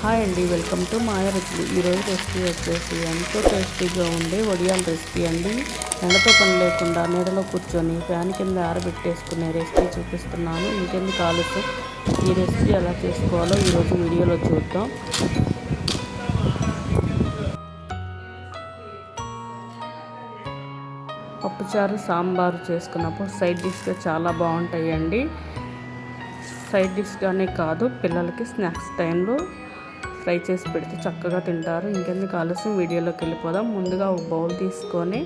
Hi అండి, welcome to మాయ రుచులు. ఈరోజు రెసిపీ వచ్చేసి ఎంతో టేస్టీగా ఉండే వడియాల రెసిపీ అండి. ఎండతో పని లేకుండా నీడలో కూర్చొని ఫ్యాన్ కింద ఆరబెట్టేసుకునే రెసిపీ చూపిస్తున్నాను. ఇంకెందుకు ఆలస్యం, ఈ రెసిపీ ఎలా చేసుకోవాలో ఈరోజు వీడియోలో చూద్దాం. పప్పుచారు సాంబారు చేసుకున్నప్పుడు సైడ్ డిష్గా చాలా బాగుంటాయండి. సైడ్ డిష్గానే కాదు, పిల్లలకి స్నాక్స్ టైంలో ఫ్రై చేసి పెడితే చక్కగా తింటారు. ఇంకెందుకు ఆలస్యం, వీడియోలోకి వెళ్ళిపోదాం. ముందుగా ఒక బౌల్ తీసుకొని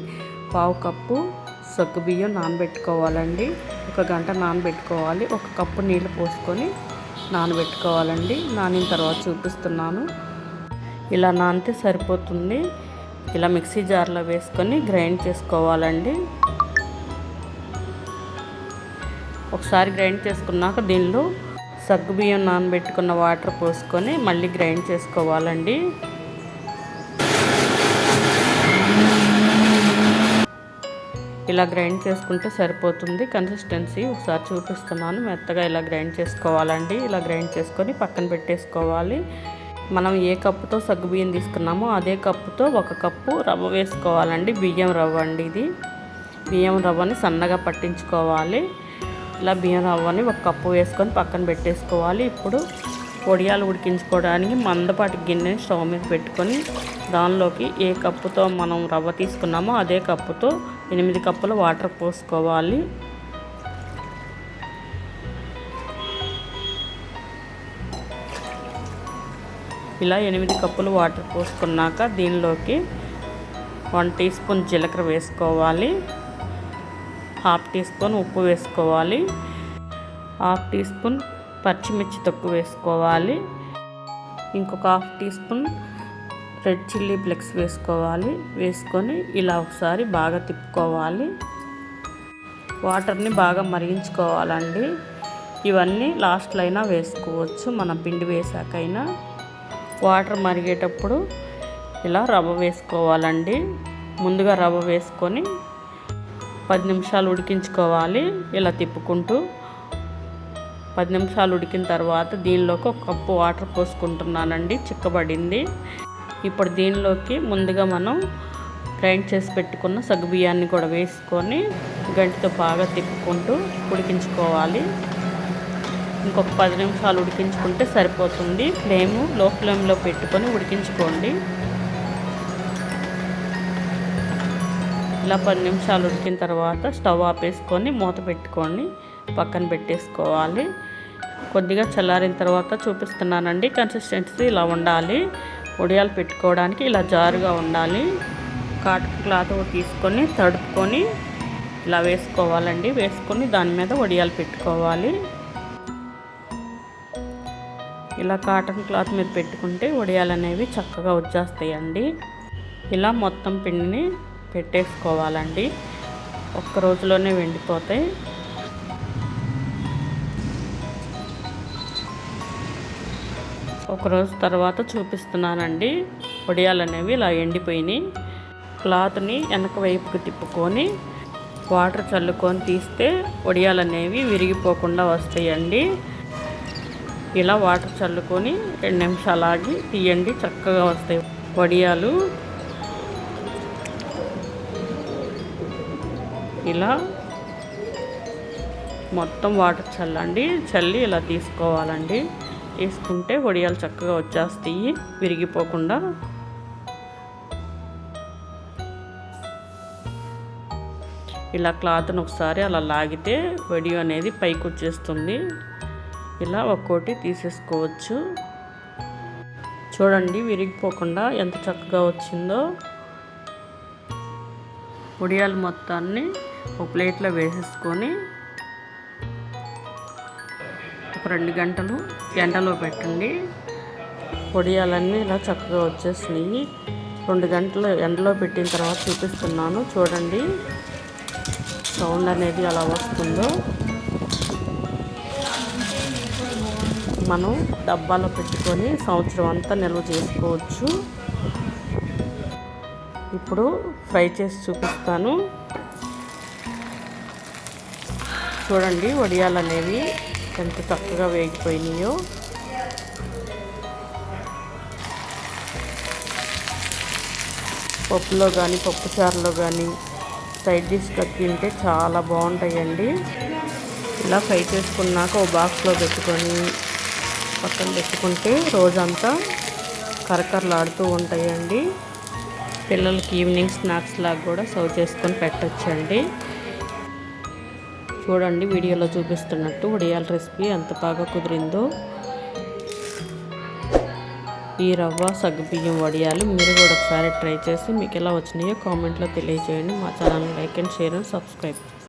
1/2 కప్పు సగ్గుబియ్యం నానబెట్టుకోవాలండి. 1 గంట నానబెట్టుకోవాలి. 1 కప్పు నీళ్ళు పోసుకొని నానబెట్టుకోవాలండి. నానిన తర్వాత చూపిస్తున్నాను. ఇలా నానితే సరిపోతుంది. ఇలా మిక్సీ జార్లో వేసుకొని గ్రైండ్ చేసుకోవాలండి. ఒకసారి గ్రైండ్ చేసుకున్నాక దీనిలో సగ్గుబియ్యం నానబెట్టుకున్న వాటర్ పోసుకొని మళ్ళీ గ్రైండ్ చేసుకోవాలండి. ఇలా గ్రైండ్ చేసుకుంటే సరిపోతుంది. కన్సిస్టెన్సీ ఒకసారి చూపిస్తున్నాను. మెత్తగా ఇలా గ్రైండ్ చేసుకోవాలండి. ఇలా గ్రైండ్ చేసుకొని పక్కన పెట్టేసుకోవాలి. మనం ఏ కప్పుతో సగ్గుబియ్యం తీసుకున్నామో అదే కప్పుతో 1 కప్పు రవ్వ వేసుకోవాలండి. బియ్యం రవ్వ అండి ఇది. బియ్యం రవ్వని సన్నగా పట్టించుకోవాలి. ఇలా బియ్యం రవ్వని 1 కప్పు వేసుకొని పక్కన పెట్టేసుకోవాలి. ఇప్పుడు వడియాలు ఉడికించుకోవడానికి మందపాటి గిన్నెని స్టవ్ మీద పెట్టుకొని దానిలోకి ఏ కప్పుతో మనం రవ్వ తీసుకున్నామో అదే కప్పుతో 8 కప్పుల వాటర్ పోసుకోవాలి. ఇలా 8 కప్పులు వాటర్ పోసుకున్నాక దీనిలోకి 1 టీ స్పూన్ జీలకర్ర వేసుకోవాలి. 1/2 టీ స్పూన్ ఉప్పు వేసుకోవాలి. 1/2 టీ స్పూన్ పచ్చిమిర్చి తొక్కు వేసుకోవాలి. ఇంకొక 1/2 teaspoon red chilli flakes వేసుకోవాలి. వేసుకొని ఇలా ఒకసారి బాగా తిప్పుకోవాలి. వాటర్ని బాగా మరిగించుకోవాలండి. ఇవన్నీ లాస్ట్లో అయినా వేసుకోవచ్చు, మనం పిండి వేసాకైనా. వాటర్ మరిగేటప్పుడు ఇలా రవ్వ వేసుకోవాలండి. ముందుగా రవ్వ వేసుకొని 10 నిమిషాలు ఉడికించుకోవాలి. ఇలా తిప్పుకుంటూ 10 నిమిషాలు ఉడికిన తర్వాత దీనిలోకి 1 కప్పు వాటర్ పోసుకుంటున్నానండి. చిక్కబడింది. ఇప్పుడు దీనిలోకి ముందుగా మనం గ్రైండ్ చేసి పెట్టుకున్న సగ్గుబియ్యాన్ని కూడా వేసుకొని గంటితో బాగా తిప్పుకుంటూ ఉడికించుకోవాలి. ఇంకొక 10 నిమిషాలు ఉడికించుకుంటే సరిపోతుంది. లో ఫ్లేమ్లో పెట్టుకొని ఉడికించుకోండి. ఇలా 10 నిమిషాలు ఉడికిన తర్వాత స్టవ్ ఆపేసుకొని మూత పెట్టుకొని పక్కన పెట్టేసుకోవాలి. కొద్దిగా చల్లారిన తర్వాత చూపిస్తున్నానండి. కన్సిస్టెన్సీ ఇలా ఉండాలి. వడియాలు పెట్టుకోవడానికి ఇలా జారుగా ఉండాలి. కాటన్ క్లాత్ తీసుకొని తడుపుకొని ఇలా వేసుకోవాలండి. వేసుకొని దాని మీద వడియాలు పెట్టుకోవాలి. ఇలా కాటన్ క్లాత్ మీద పెట్టుకుంటే వడియాలు అనేవి చక్కగా వచ్చేస్తాయండి. ఇలా మొత్తం పిండిని పెట్టేసుకోవాలండి. 1 రోజులోనే వెండిపోతాయి. ఒక రోజు తర్వాత చూపిస్తున్నానండి. వడియాలు అనేవి ఇలా ఎండిపోయినాయి. క్లాత్ని వెనక వైపుకి తిప్పుకొని వాటర్ చల్లుకొని తీస్తే వడియాలు అనేవి విరిగిపోకుండా వస్తాయండి. ఇలా వాటర్ చల్లుకొని 2 నిమిషాలు ఆగి తీయండి, చక్కగా వస్తాయి వడియాలు. ఇలా మొత్తం వాటర్ చల్లి ఇలా తీసుకోవాలండి. తీసుకుంటే వడియాలు చక్కగా వచ్చేస్తాయి విరిగిపోకుండా. ఇలా క్లాత్ను ఒకసారి అలా లాగితే వడియో అనేది పైకి వచ్చేస్తుంది. ఇలా ఒక్కోటి తీసేసుకోవచ్చు. చూడండి, విరిగిపోకుండా ఎంత చక్కగా వచ్చిందో. వడియాలు మొత్తాన్ని ఒక ప్లేట్లో వేసేసుకొని ఒక 2 గంటలు ఎండలో పెట్టండి. వడియాలన్నీ ఇలా చక్కగా వచ్చేసినాయి. 2 గంటలు ఎండలో పెట్టిన తర్వాత చూపిస్తున్నాను. చూడండి, సౌండ్ అనేది అలా వస్తుందో. మనం డబ్బాలో పెట్టుకొని సంవత్సరం అంతా నిల్వ చేసుకోవచ్చు. ఇప్పుడు ఫ్రై చేసి చూపిస్తాను. చూడండి వడియాలు అనేవి ఎంత చక్కగా వేగిపోయినాయో. పప్పులో కానీ పప్పు చారులో కానీ సైడ్ డిష్గా తింటే చాలా బాగుంటాయండి. ఇలా ఫ్రై చేసుకున్నాక ఓ బాక్స్లో పెట్టుకొని పక్కన పెట్టుకుంటే రోజంతా కరకరలాడుతూ ఉంటాయండి. పిల్లలకి ఈవినింగ్ స్నాక్స్ లాగా కూడా సర్వ్ చేసుకొని పెట్టచ్చండి. చూడండి వీడియోలో చూపిస్తున్నట్టు వడియాల రెసిపీ ఎంత బాగా కుదిరిందో. ఈ రవ్వ సగ్గుబియ్యం వడియాలు మీరు కూడా ఒకసారి ట్రై చేసి మీకు ఎలా వచ్చినాయో కామెంట్లో తెలియజేయండి. మా channel like and share and subscribe.